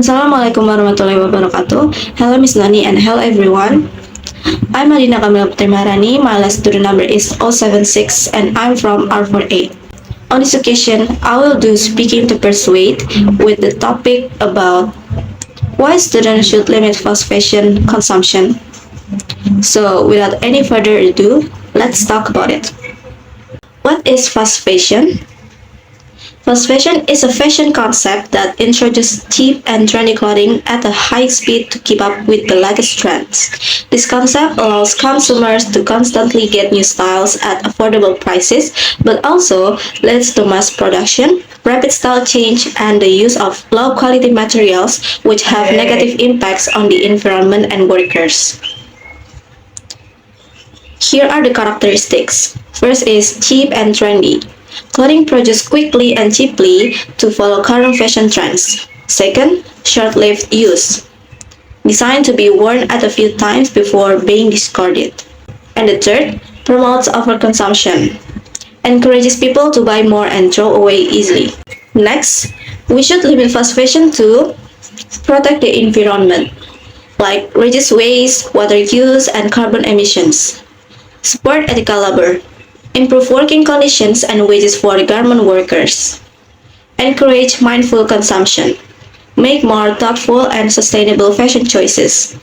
Assalamualaikum warahmatullahi wabarakatuh. Hello Miss Nani and hello everyone. I'm Adinda Camilla Putri Maharani. My last student number is 076 and I'm from R48. On this occasion, I will do speaking to Persuade with the topic about why students should limit fast fashion consumption. So without any further ado, let's talk about it. What is fast fashion? Fast fashion is a fashion concept that introduces cheap and trendy clothing at a high speed to keep up with the latest trends. This concept allows consumers to constantly get new styles at affordable prices, but also leads to mass production, rapid style change, and the use of low quality materials, which have negative impacts on the environment and workers. Here are the characteristics. First is cheap and trendy. Clothing produced quickly and cheaply to follow current fashion trends. Second, short-lived use. Designed to be worn at a few times before being discarded. And the third, promotes overconsumption. Encourages people to buy more and throw away easily. Next, we should limit fast fashion to protect the environment, like reduce waste, water use, and carbon emissions. Support ethical labor. Improve working conditions and wages for garment workers. Encourage mindful consumption. Make more thoughtful and sustainable fashion choices.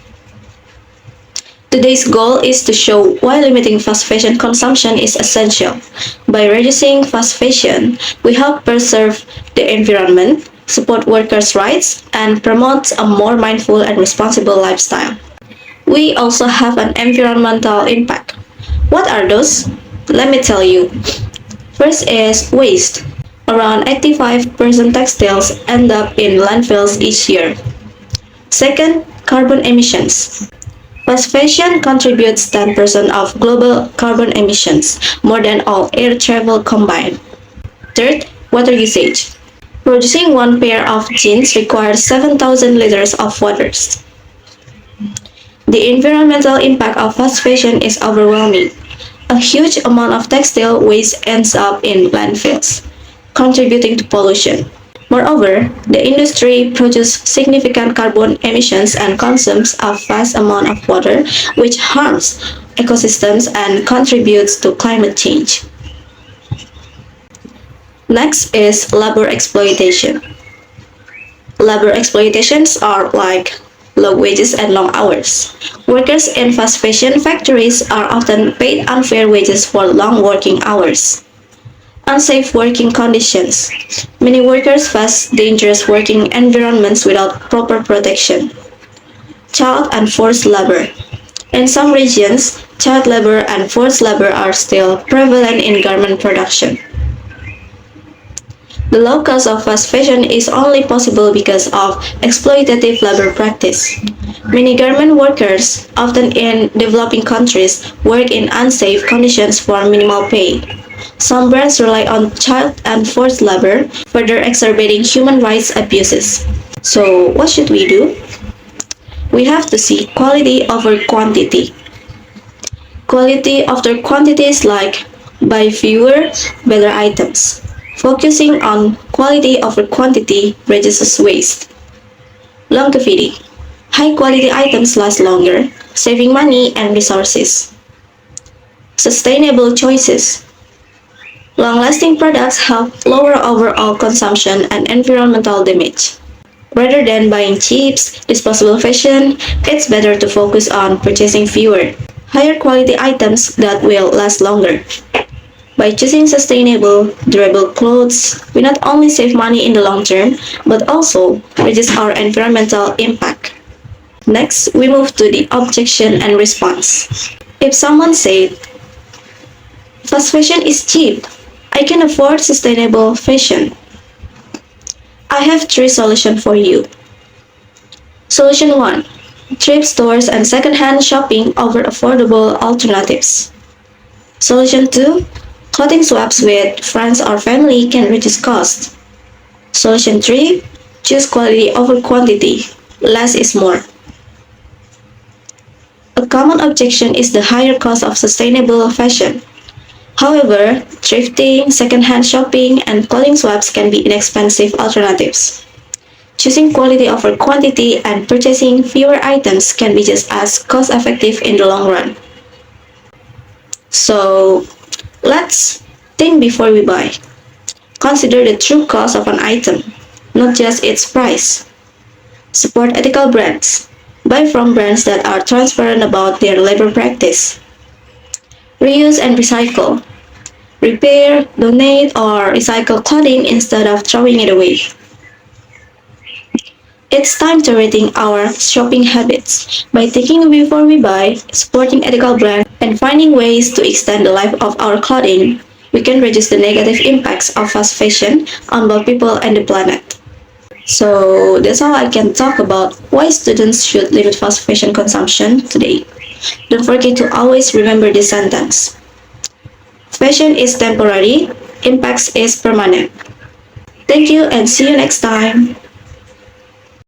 Today's goal is to show why limiting fast fashion consumption is essential. By reducing fast fashion, we help preserve the environment, support workers' rights, and promote a more mindful and responsible lifestyle. We also have an environmental impact. What are those? Let me tell you. First is waste. Around 85% textiles end up in landfills each year. Second, carbon emissions. Fast fashion contributes 10% of global carbon emissions, more than all air travel combined. Third, water usage. Producing one pair of jeans requires 7,000 liters of water. The environmental impact of fast fashion is overwhelming. A huge amount of textile waste ends up in landfills, contributing to pollution. Moreover, the industry produces significant carbon emissions and consumes a vast amount of water, which harms ecosystems and contributes to climate change. Next is labor exploitation. Labor exploitations are like low wages and long hours. Workers in fast fashion factories are often paid unfair wages for long working hours. Unsafe working conditions. Many workers face dangerous working environments without proper protection. Child and forced labor. In some regions, child labor and forced labor are still prevalent in garment production. The low cost of fast fashion is only possible because of exploitative labor practice. Many garment workers, often in developing countries, work in unsafe conditions for minimal pay. Some brands rely on child and forced labor, further exacerbating human rights abuses. So, what should we do? We have to see quality over quantity. Quality after quantity is like buy fewer, better items. Focusing on quality over quantity reduces waste. Longevity. High-quality items last longer, saving money and resources. Sustainable choices. Long-lasting products help lower overall consumption and environmental damage. Rather than buying cheap, disposable fashion, it's better to focus on purchasing fewer, higher-quality items that will last longer. By choosing sustainable, durable clothes, we not only save money in the long term, but also reduce our environmental impact. Next, we move to the objection and response. If someone said, fast fashion is cheap, I can afford sustainable fashion. I have three solutions for you. Solution 1. Thrift stores and second-hand shopping over affordable alternatives. Solution 2. Clothing swaps with friends or family can reduce cost. Solution 3. Choose quality over quantity. Less is more. A common objection is the higher cost of sustainable fashion. However, thrifting, second-hand shopping, and clothing swaps can be inexpensive alternatives. Choosing quality over quantity and purchasing fewer items can be just as cost effective in the long run. So, let's think before we buy. Consider the true cost of an item, not just its price. Support ethical brands. Buy from brands that are transparent about their labor practice. Reuse and recycle. Repair, donate, or recycle clothing instead of throwing it away. It's time to rethink our shopping habits. By thinking before we buy, supporting ethical brands, and finding ways to extend the life of our clothing, we can reduce the negative impacts of fast fashion on both people and the planet. So that's all I can talk about why students should limit fast fashion consumption today. Don't forget to always remember this sentence. Fashion is temporary, impacts is permanent. Thank you and see you next time.